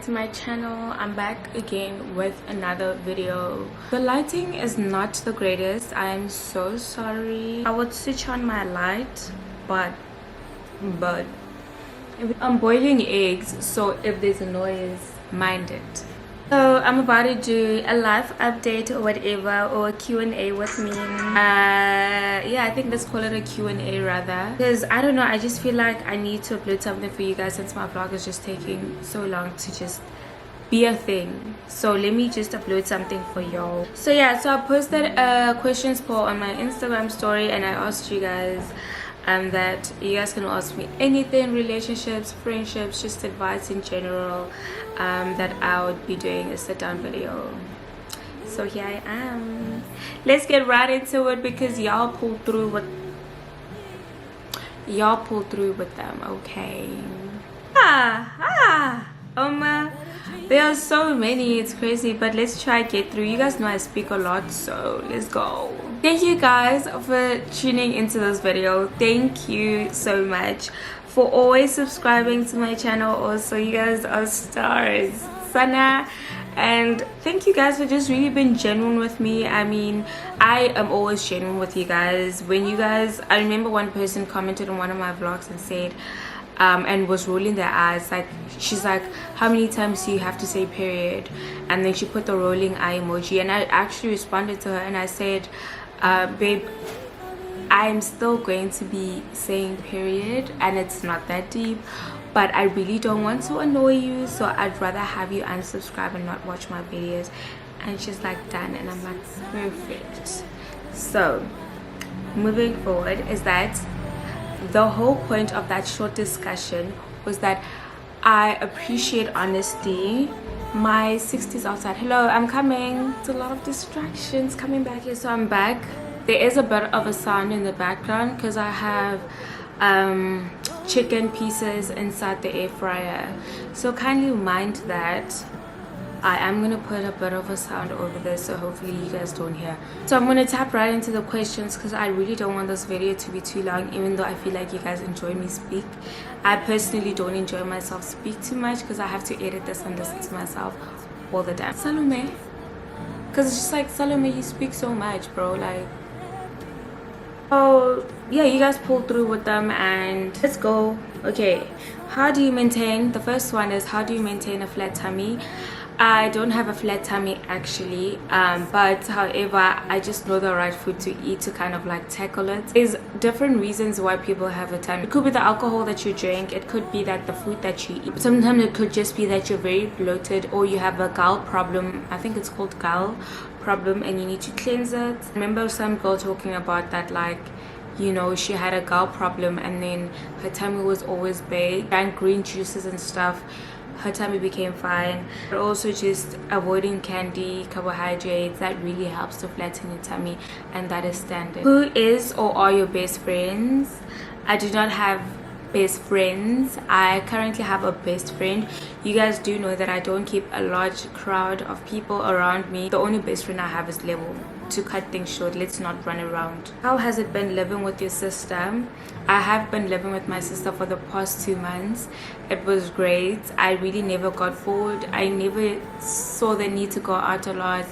to my channel. I'm back again with another video. The lighting is not the greatest. I am so sorry. I would switch on my light, but I'm boiling eggs, so if there's a noise, mind it. So I'm about to do a live update or whatever, or a Q&A with me. Yeah, I think let's call it a Q&A rather, because I don't know, I just feel like I need to upload something for you guys since my vlog is just taking so long to just be a thing. So let me just upload something for y'all. So yeah, so I posted a questions poll on my Instagram story, and I asked you guys that you guys can ask me anything, relationships, friendships, just advice in general, that I would be doing a sit down video. So here I am. Let's get right into it, because y'all pulled through with them. Okay. There are so many, it's crazy, but let's try get through. You guys know I speak a lot, so let's go. Thank you guys for tuning into this video. Thank you so much for always subscribing to my channel. Also, you guys are stars. Sana, and thank you guys for just really being genuine with me. I mean, I am always genuine with you guys. I remember one person commented on one of my vlogs and said and was rolling their eyes, like she's like, how many times do you have to say period? And then she put the rolling eye emoji, and I actually responded to her and I said, babe, I'm still going to be saying period, and it's not that deep, but I really don't want to annoy you, so I'd rather have you unsubscribe and not watch my videos. And she's like, done. And I'm like, perfect. So moving forward is that the whole point of that short discussion was that I appreciate honesty. My 60s outside. Hello, I'm coming. It's a lot of distractions coming back here, so I'm back. There is a bit of a sound in the background because I have chicken pieces inside the air fryer, so kindly mind that. I am gonna put a bit of a sound over this, so hopefully you guys don't hear. So I'm gonna tap right into the questions, because I really don't want this video to be too long, even though I feel like you guys enjoy me speak. I personally don't enjoy myself speak too much, because I have to edit this and listen to myself all the time. Salome, because it's just like, Salome, you speak so much, bro. Like, oh yeah, you guys pulled through with them, and let's go. Okay, how do you maintain, the first one is, how do you maintain a flat tummy? I don't have a flat tummy actually, but however, I just know the right food to eat to kind of like tackle it. There's different reasons why people have a tummy. It could be the alcohol that you drink, it could be that the food that you eat. Sometimes it could just be that you're very bloated, or you have a gall problem. I think it's called gall problem, and you need to cleanse it. I remember some girl talking about that, like, you know, she had a gall problem and then her tummy was always big, drank green juices and stuff, her tummy became fine. But also just avoiding candy, carbohydrates, that really helps to flatten your tummy, and that is standard. Who is or are your best friends? I do not have best friends. I currently have a best friend. You guys do know that I don't keep a large crowd of people around me. The only best friend I have is Level. To cut things short, let's not run around. How has it been living with your sister? I have been living with my sister for the past 2 months. It was great. I really never got bored. I never saw the need to go out a lot.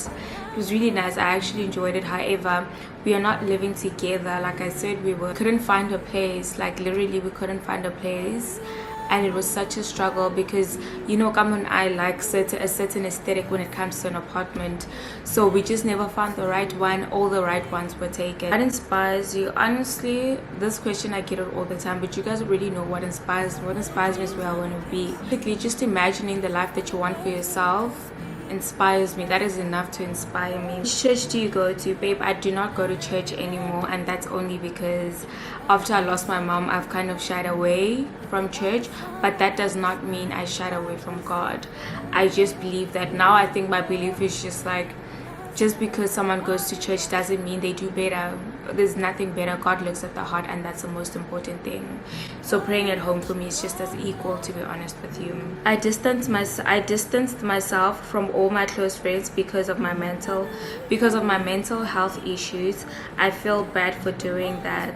It was really nice. I actually enjoyed it. However, we are not living together like I said we were. Couldn't find a place. Like literally, we couldn't find a place. And it was such a struggle, because you know, Kam and I like a certain aesthetic when it comes to an apartment, so we just never found the right one. All the right ones were taken. What inspires you? Honestly, this question I get it all the time, but you guys already know what inspires me. What inspires me is where I want to be. Basically, just imagining the life that you want for yourself inspires me. That is enough to inspire me. Which church do you go to? Babe, I do not go to church anymore, and that's only because after I lost my mom, I've kind of shied away from church, but that does not mean I shied away from God. I just believe that now. I think my belief is just like, just because someone goes to church doesn't mean they do better. There's nothing better. God looks at the heart, and that's the most important thing. So praying at home for me is just as equal, to be honest with you. I distanced myself from all my close friends because of my mental health issues. I feel bad for doing that.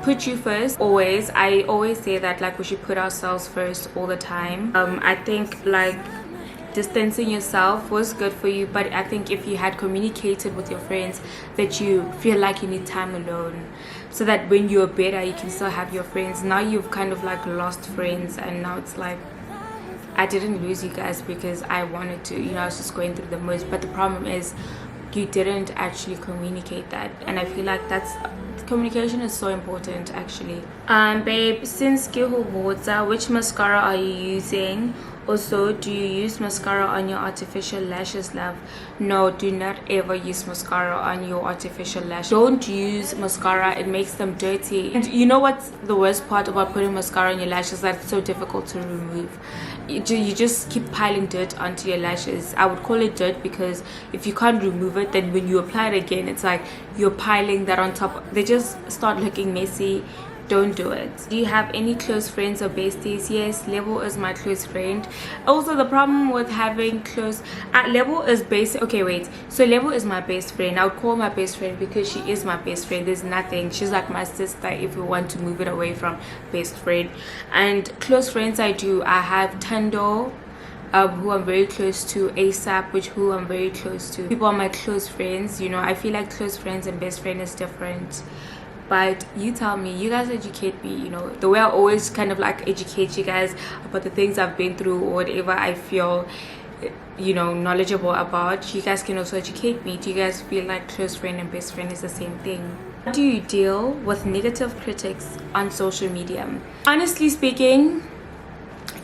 put you first always. I always say that like we should put ourselves first all the time. I think like distancing yourself was good for you, but I think if you had communicated with your friends that you feel like you need time alone, so that when you're better you can still have your friends. Now you've kind of like lost friends, and now it's like I didn't lose you guys because I wanted to, you know, I was just going through the most. But the problem is you didn't actually communicate that, and I feel like that's communication is so important actually. Babe, since water, which mascara are you using? Also, do you use mascara on your artificial lashes, love? No, do not ever use mascara on your artificial lashes. Don't use mascara, it makes them dirty. And you know what's the worst part about putting mascara on your lashes? That's so difficult to remove. You just keep piling dirt onto your lashes. I would call it dirt because if you can't remove it, then when you apply it again, it's like you're piling that on top. They just start looking messy. Don't do it. Do you have any close friends or besties? Yes, Level is my close friend. Also, the problem with having close Level is basic. Okay, wait, so Level is my best friend. I would call my best friend because she is my best friend. There's nothing, she's like my sister if we want to move it away from best friend. And close friends, I have Tando, who I'm very close to, ASAP, who I'm very close to. People are my close friends, you know. I feel like close friends and best friend is different. But you tell me, you guys educate me, you know, the way I always kind of like educate you guys about the things I've been through or whatever I feel, you know, knowledgeable about. You guys can also educate me. Do you guys feel like close friend and best friend is the same thing? How do you deal with negative critics on social media? Honestly speaking,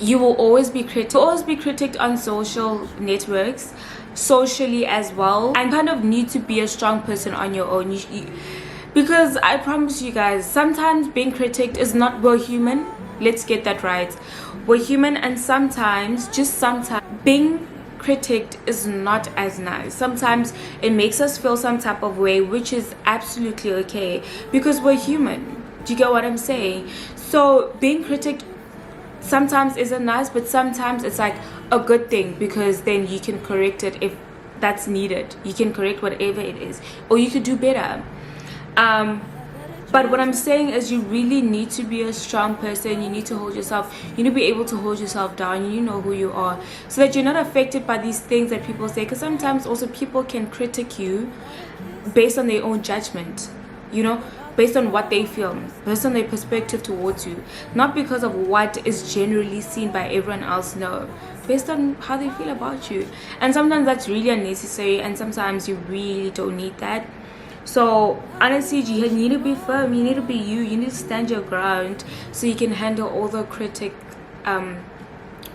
you will always be critiqued on social networks, socially as well, and kind of need to be a strong person on your own. Because I promise you guys, sometimes being critiqued is not, we're human. Let's get that right. We're human, and sometimes, just sometimes, being critiqued is not as nice. Sometimes it makes us feel some type of way, which is absolutely okay because we're human. Do you get what I'm saying? So being critiqued sometimes isn't nice, but sometimes it's like a good thing because then you can correct it if that's needed. You can correct whatever it is, or you could do better. But what I'm saying is you really need to be a strong person. You need to hold yourself, you need to be able to hold yourself down. You know who you are, so that you're not affected by these things that people say, because sometimes also people can critique you based on their own judgment, you know, based on what they feel, based on their perspective towards you, not because of what is generally seen by everyone else. No, based on how they feel about you. And sometimes that's really unnecessary, and sometimes you really don't need that. So honestly, you need to be firm. You need to be you. You need to stand your ground so you can handle all the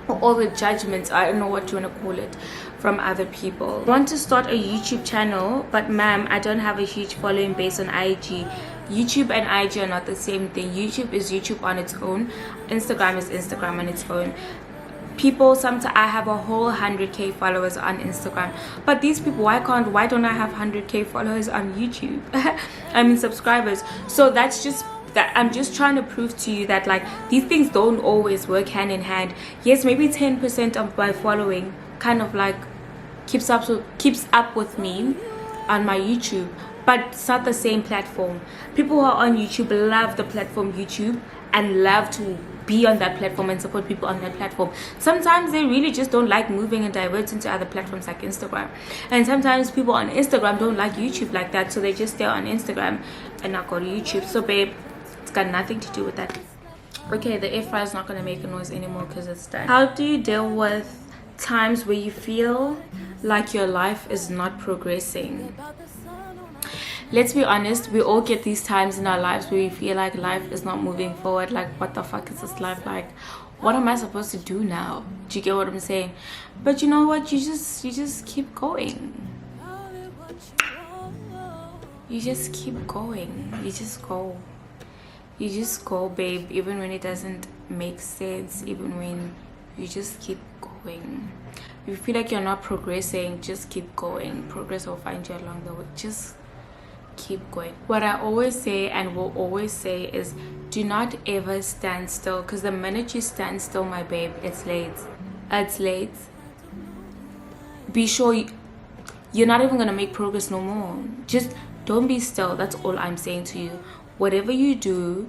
all the judgments, I don't know what you want to call it, from other people. I want to start a YouTube channel, but ma'am, I don't have a huge following based on IG. YouTube and IG are not the same thing. YouTube is YouTube on its own. Instagram is Instagram on its own. People, sometimes I have a whole 100k followers on Instagram, but these people, why don't I have 100k followers on YouTube? I mean subscribers. So that's just that I'm just trying to prove to you that like these things don't always work hand in hand. Yes, maybe 10% of my following kind of like keeps up with me on my YouTube, but it's not the same platform. People who are on YouTube love the platform YouTube and love to be on that platform and support people on that platform. Sometimes they really just don't like moving and diverting to other platforms like Instagram, and sometimes people on Instagram don't like YouTube like that, so they just stay on Instagram and not go to YouTube. So babe, it's got nothing to do with that. Okay, the air fryer is not going to make a noise anymore because it's done. How do you deal with times where you feel like your life is not progressing? Let's be honest, we all get these times in our lives where we feel like life is not moving forward. Like, what the fuck is this life like? What am I supposed to do now? Do you get what I'm saying? But you know what? You just keep going. You just keep going. You just go. You just go, babe, even when it doesn't make sense, even when you just keep going. If you feel like you're not progressing, just keep going. Progress will find you along the way. Just keep going. What I always say and will always say is, do not ever stand still, because the minute you stand still, my babe, it's late. It's late. Be sure you're not even gonna make progress no more. Just don't be still. That's all I'm saying to you. whatever you do,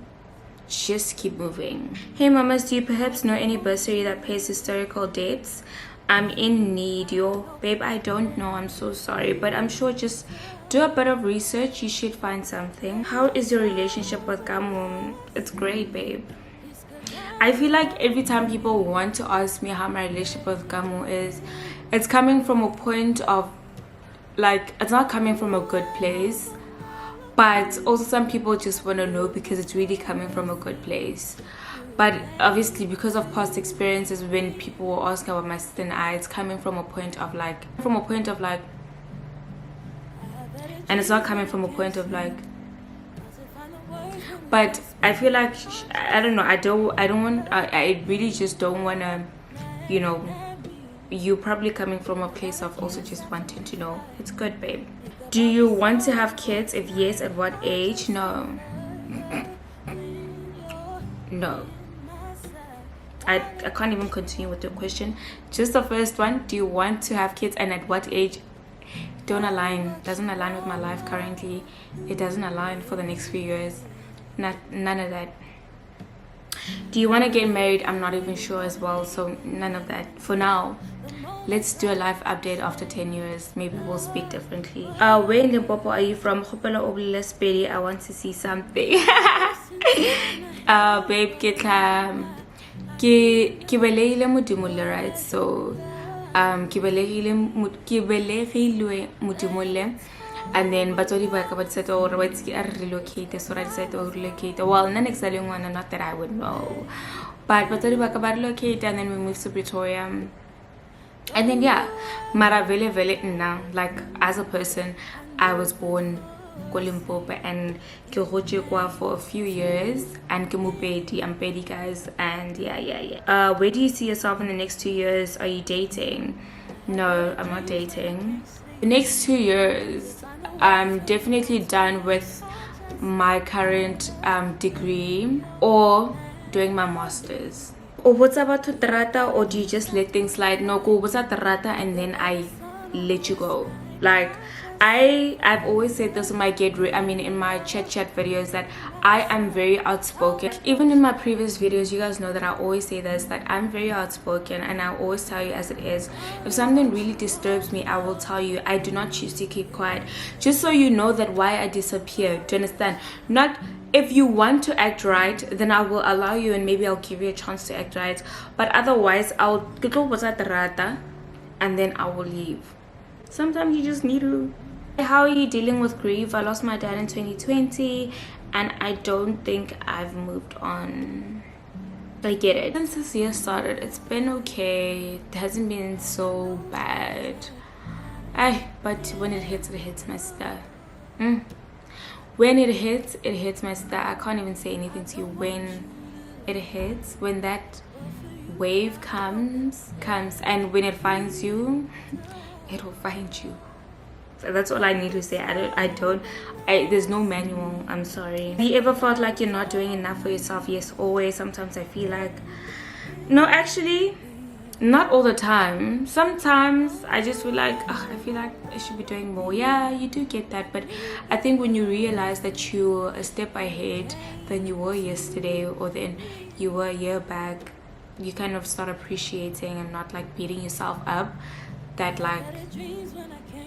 just keep moving. Hey mamas, do you perhaps know any bursary that pays historical debts? I'm in need, yo. Babe, I don't know, I'm so sorry, but I'm sure just do a bit of research, you should find something. How is your relationship with Gamu? It's great, babe. I feel like every time people want to ask me how my relationship with Gamu is, it's coming from a point of, like, it's not coming from a good place, but also some people just want to know because it's really coming from a good place. But obviously, because of past experiences, when people were asking about my sister and I, it's coming from a point of like, and it's not coming from a point of like, but I feel like, I don't know, I really just don't want to, you know, you probably coming from a place of also just wanting to know. It's good, babe. Do you want to have kids? If yes, at what age? No. No. I can't even continue with the question. Just the first one. Do you want to have kids and at what age? Don't align. Doesn't align with my life currently. It doesn't align for the next few years. None of that. Do you want to get married? I'm not even sure as well, so none of that for now. Let's do a life update after 10 years. Maybe we'll speak differently. Where in Limpopo are you from? I want to see something. Babe, ke belegile Modimolle, right? So ke belegilwe Modimolle, and then batswadi ba ka ba decided to relocate, so I decided to relocate. Well, not that I would know, but batswadi ba ka ba relocate, and then we moved to Pretoria. And then yeah, mara vele now, like as a person, I was born Limpopo and ke hotse kwa for a few years, and ke mopedi, I'm pedi guys, and yeah. Where do you see yourself in the next 2 years? Are you dating? No, I'm not dating. The next 2 years, I'm definitely done with my current degree or doing my master's. Or what's about to trata, or do you just let things slide? No, go what's at trata and then I let you go. Like I've always said this in my in my chat videos, that I am very outspoken. Even in my previous videos, you guys know that I always say this, that I'm very outspoken, and I always tell you as it is. If something really disturbs me, I will tell you. I do not choose to keep quiet, just so you know that why I disappeared. Do you understand? Not if you want to act right, then I will allow you, and maybe I'll give you a chance to act right, but otherwise I'll go and then I will leave. Sometimes you just need to. How are you dealing with grief? I lost my dad in 2020 and I don't think I've moved on. I get it. Since this year started, it's been okay. It hasn't been so bad. But when it hits my star. When it hits my star. I can't even say anything to you. When it hits, when that wave comes, and when it finds you, it will find you. That's all I need to say. There's no manual. I'm sorry. Have you ever felt like you're not doing enough for yourself? Yes, always. Sometimes I feel like, no, actually not all the time. Sometimes I just feel like, I feel like I should be doing more. Yeah, you do get that, but I think when you realize that you're a step ahead than you were yesterday, or then you were a year back, you kind of start appreciating and not like beating yourself up that like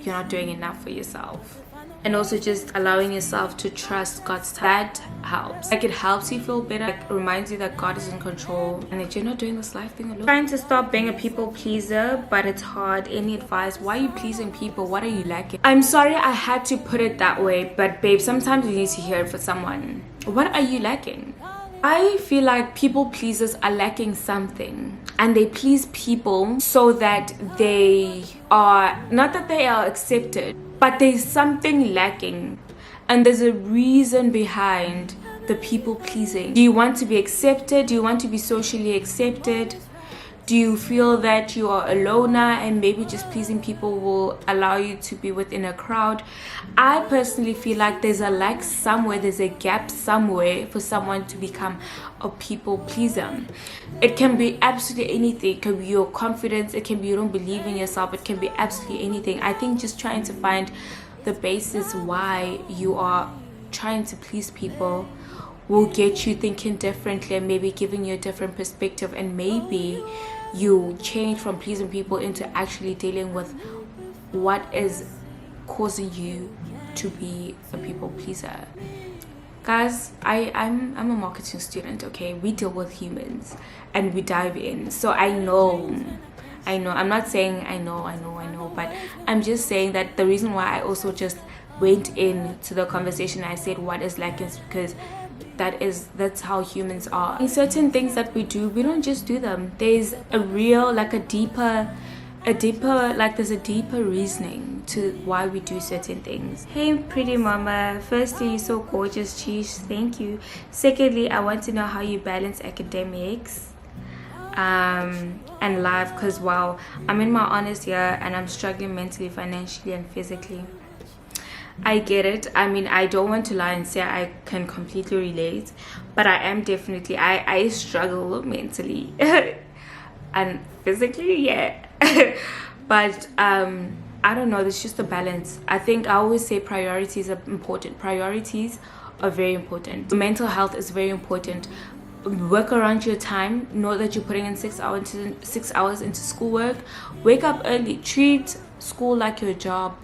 you're not doing enough for yourself. And also just allowing yourself to trust God's time. That helps. Like, it helps you feel better. Like, reminds you that God is in control and that you're not doing this life thing alone. Trying to stop being a people pleaser, but it's hard. Any advice? Why are you pleasing people? What are you lacking? I'm sorry I had to put it that way, but babe, sometimes you need to hear it for someone. What are you lacking? I feel like people pleasers are lacking something, and they please people so that they are, not that they are accepted, but there's something lacking, and there's a reason behind the people pleasing. Do you want to be accepted? Do you want to be socially accepted? Do you feel that you are a loner and maybe just pleasing people will allow you to be within a crowd? I personally feel like there's a lack somewhere, there's a gap somewhere for someone to become a people pleaser. It can be absolutely anything. It can be your confidence, it can be you don't believe in yourself, it can be absolutely anything. I think just trying to find the basis why you are trying to please people will get you thinking differently and maybe giving you a different perspective, and maybe you change from pleasing people into actually dealing with what is causing you to be a people pleaser. Guys, I'm a marketing student, okay? We deal with humans and we dive in. So I know. I'm not saying I know, but I'm just saying that the reason why I also just went into the conversation, I said what is lacking, is because that's how humans are. In certain things that we do, we don't just do them. There's a real, like a deeper, like there's a deeper reasoning to why we do certain things. Hey pretty mama, firstly, you're so gorgeous, cheese, thank you. Secondly, I want to know how you balance academics and life, because wow, I'm in my honors year and I'm struggling mentally, financially and physically. I get it. I mean, I don't want to lie and say I can completely relate, but I am definitely, I struggle mentally and physically, yeah. But I don't know, there's just a balance. I think I always say priorities are important. Priorities are very important. Mental health is very important. Work around your time. Know that you're putting in 6 hours into schoolwork. Wake up early. Treat school like your job.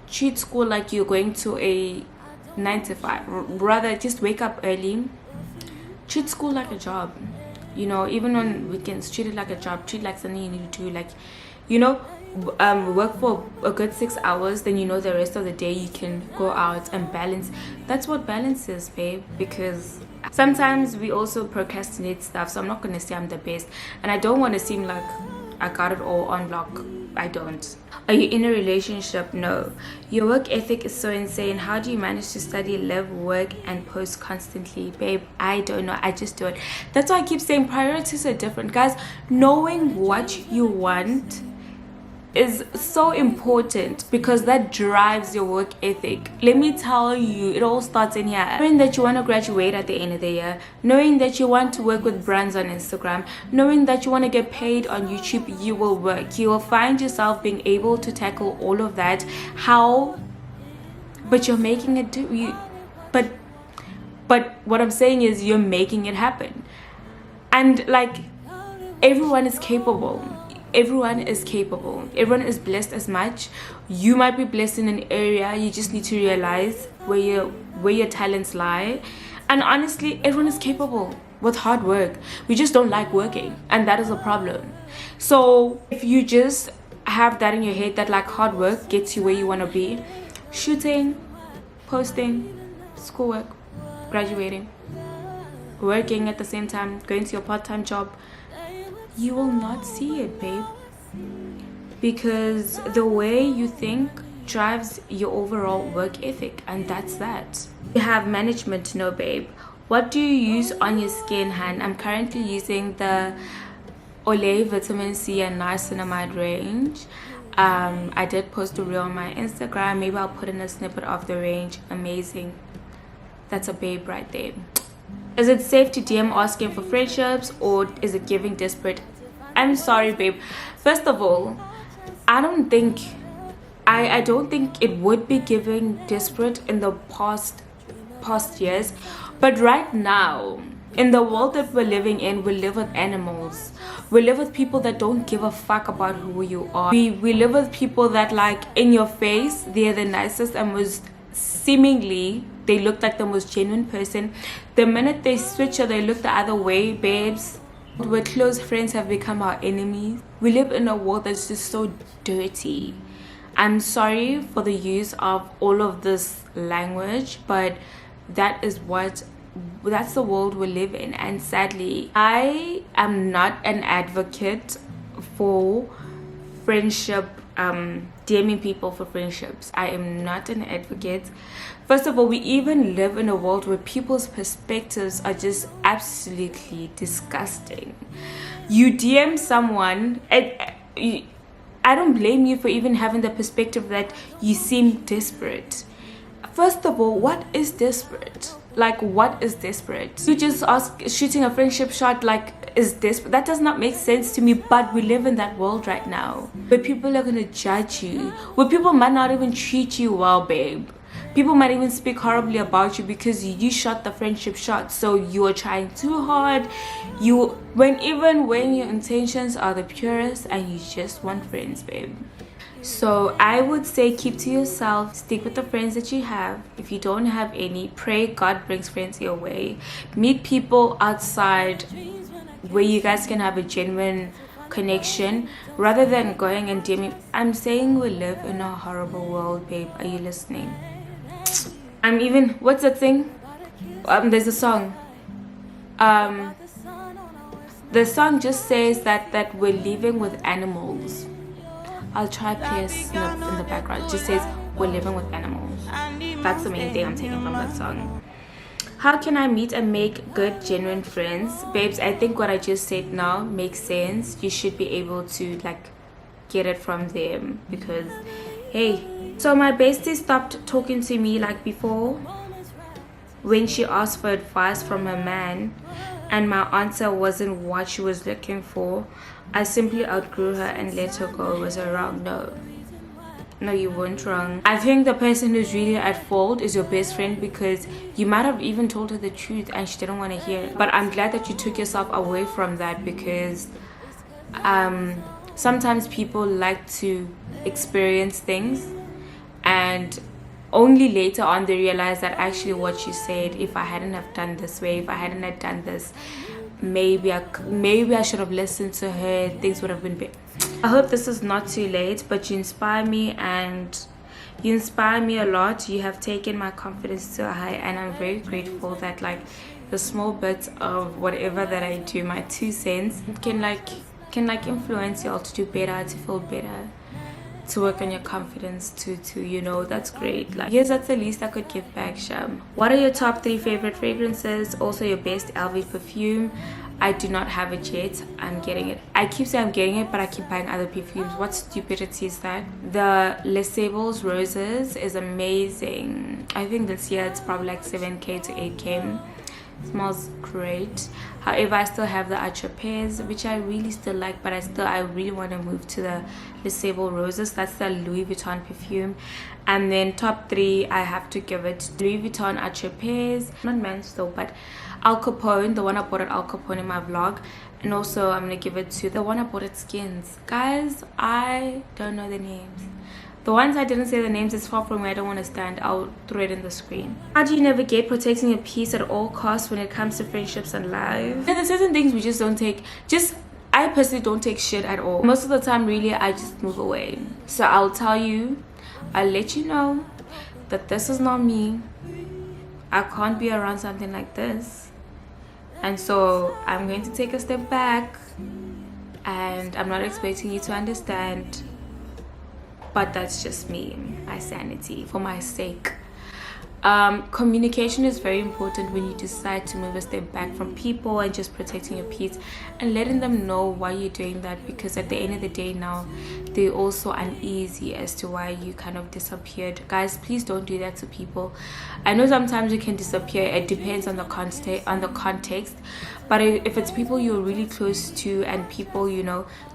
Treat school like you're going to a 9 to 5. Rather, just wake up early. Treat school like a job. You know, even on weekends, treat it like a job. Treat it like something you need to do. Like, you know, work for a good 6 hours, then you know the rest of the day you can go out and balance. That's what balance is, babe. Because sometimes we also procrastinate stuff. So I'm not going to say I'm the best, and I don't want to seem like I got it all on lock. I don't. Are you in a relationship? No. Your work ethic is so insane. How do you manage to study, live, work and post constantly? Babe, I don't know. I just do it. That's why I keep saying priorities are different, guys. Knowing what you want is so important, because that drives your work ethic. Let me tell you, it all starts in here. Knowing that you want to graduate at the end of the year, knowing that you want to work with brands on Instagram, knowing that you want to get paid on YouTube, you will work. You will find yourself being able to tackle all of that. How? But you're making it do you. But what I'm saying is you're making it happen. And like, everyone is capable. Everyone is capable. Everyone is blessed as much. You might be blessed in an area. You just need to realize where your talents lie. And honestly, everyone is capable with hard work. We just don't like working, and that is a problem. So if you just have that in your head that like hard work gets you where you want to be, shooting, posting, schoolwork, graduating, working at the same time, going to your part-time job, you will not see it, babe, because the way you think drives your overall work ethic, and that's that. You have management. No, babe. What do you use on your skin, Han? I'm currently using the Olay Vitamin C and Niacinamide range. I did post a reel on my Instagram. Maybe I'll put in a snippet of the range. Amazing. That's a babe right there. Is it safe to DM asking for friendships, or is it giving desperate? I'm sorry, babe. First of all, I don't think it would be giving desperate in the past years, but right now, in the world that we're living in, we live with animals. We live with people that don't give a fuck about who you are. We live with people that, like, in your face, they're the nicest and most seemingly they look like the most genuine person. The minute they switch or they look the other way, babes, where close friends have become our enemies. We live in a world that's just so dirty. I'm sorry for the use of all of this language, but that's the world we live in. And sadly, I am not an advocate for friendship, DMing people for friendships. I am not an advocate. First of all, we even live in a world where people's perspectives are just absolutely disgusting. You DM someone, I don't blame you for even having the perspective that you seem desperate. First of all, what is desperate? Like, what is desperate? You just shooting a friendship shot, like, is desperate? That does not make sense to me. But we live in that world right now where people are gonna judge you, where people might not even treat you well, babe. People might even speak horribly about you because you shot the friendship shot. So you are trying too hard. Even when your intentions are the purest and you just want friends, babe. So I would say keep to yourself, stick with the friends that you have. If you don't have any, pray God brings friends your way. Meet people outside where you guys can have a genuine connection rather than going and DMing. I'm saying we live in a horrible world, babe. Are you listening? What's that thing? There's a song. The song just says that we're living with animals. I'll try play a snip in the background. It just says we're living with animals. That's the main thing I'm taking from that song. How can I meet and make good genuine friends? Babes, I think what I just said now makes sense. You should be able to like get it from them because hey. So my bestie stopped talking to me like before when she asked for advice from her man and my answer wasn't what she was looking for. I simply outgrew her and let her go. Was I wrong? No, you weren't wrong. I think the person who's really at fault is your best friend because you might have even told her the truth and she didn't want to hear it. But I'm glad that you took yourself away from that because sometimes people like to experience things and only later on they realize that actually what she said, if I hadn't have done this way, if I hadn't have done this, maybe I should have listened to her, things would have been better. I hope this is not too late, but you inspire me and you inspire me a lot. You have taken my confidence to a high and I'm very grateful that like the small bits of whatever that I do, my 2 cents can influence you all to do better, to feel better, to work on your confidence, to that's great. Like yes, that's the least I could give back, Sham. What are your top 3 favorite fragrances? Also your best LV perfume. I do not have it yet. I'm getting it. I keep saying I'm getting it, but I keep buying other perfumes. What stupidity is that? The Les Sables Roses is amazing. I think this year it's probably like 7k to 8k. Smells great. However, I still have the Atropes, which I really still like, but I really want to move to the Les Sables Roses. That's the Louis Vuitton perfume. And then top 3, I have to give it Louis Vuitton Atropes, not men's though, but Al Capone, the one I bought at Al Capone in my vlog. And also I'm gonna give it to the one I bought at Skins. Guys, I don't know the names. The ones I didn't say the names is far from where I don't want to stand. I'll throw it in the screen. How do you navigate protecting your peace at all costs when it comes to friendships and life? There's certain things we just don't take. I personally don't take shit at all. Most of the time, really, I just move away. So I'll tell you, I'll let you know that this is not me. I can't be around something like this. And so I'm going to take a step back. And I'm not expecting you to understand. But that's just me, my sanity, for my sake. Communication is very important when you decide to move a step back from people and just protecting your peace and letting them know why you're doing that, because at the end of the day now they're also uneasy as to why you kind of disappeared. Guys, please don't do that to people. I know sometimes you can disappear, it depends on the context, but if it's people you're really close to and people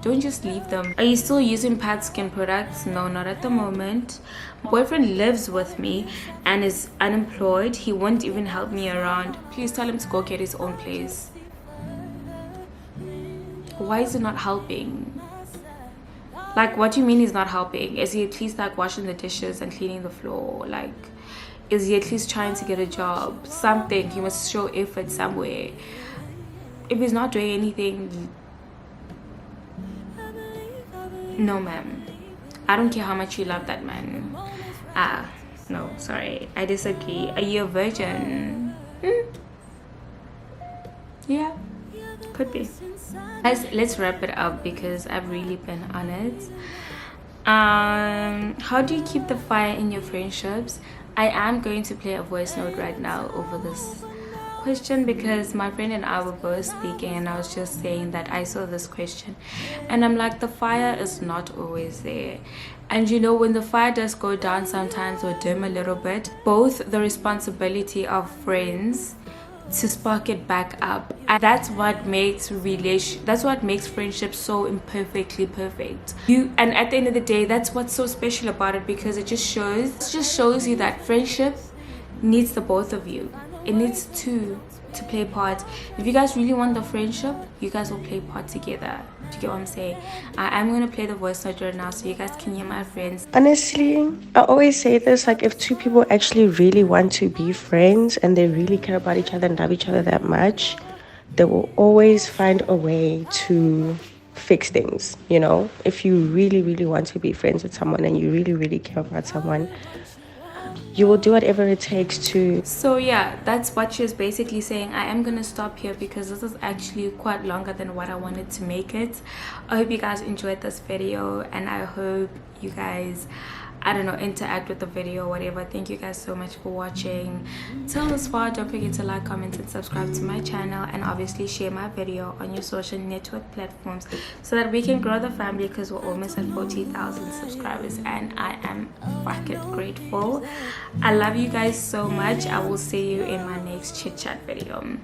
don't just leave them. Are you still using Pat skin products? No, not at the moment. My boyfriend lives with me and is unemployed. He won't even help me around. Please tell him to go get his own place. Why is it not helping? Like, what do you mean he's not helping? Is he at least like washing the dishes and cleaning the floor? Like, is he at least trying to get a job? Something. He must show effort somewhere. If he's not doing anything, no ma'am, I don't care how much you love that man. No, sorry, I disagree. Are you a virgin? Yeah, could be. Guys, let's wrap it up because I've really been on it. How do you keep the fire in your friendships? I am going to play a voice note right now over this question because my friend and I were both speaking and I was just saying that I saw this question and I'm like, the fire is not always there. And when the fire does go down sometimes or dim a little bit, both the responsibility of friends to spark it back up. And that's what makes friendship so imperfectly perfect. And at the end of the day, that's what's so special about it, because it just shows you that friendship needs the both of you. It needs two to play part. If you guys really want the friendship, you guys will play part together. Do you get what I'm saying? I'm gonna play the voice note right now so you guys can hear my friends. Honestly, I always say this, like, if two people actually really want to be friends and they really care about each other and love each other that much, they will always find a way to fix things, you know? If you really, really want to be friends with someone and you really, really care about someone, you will do whatever it takes to. So yeah, that's what she was basically saying. I am gonna stop here because this is actually quite longer than what I wanted to make it. I hope you guys enjoyed this video, and I hope you guys, I don't know, interact with the video or whatever. Thank you guys so much for watching till this far. Don't forget to like, comment, and subscribe to my channel, and obviously share my video on your social network platforms so that we can grow the family, because we're almost at 40,000 subscribers and I am fucking grateful. I love you guys so much. I will see you in my next chit chat video.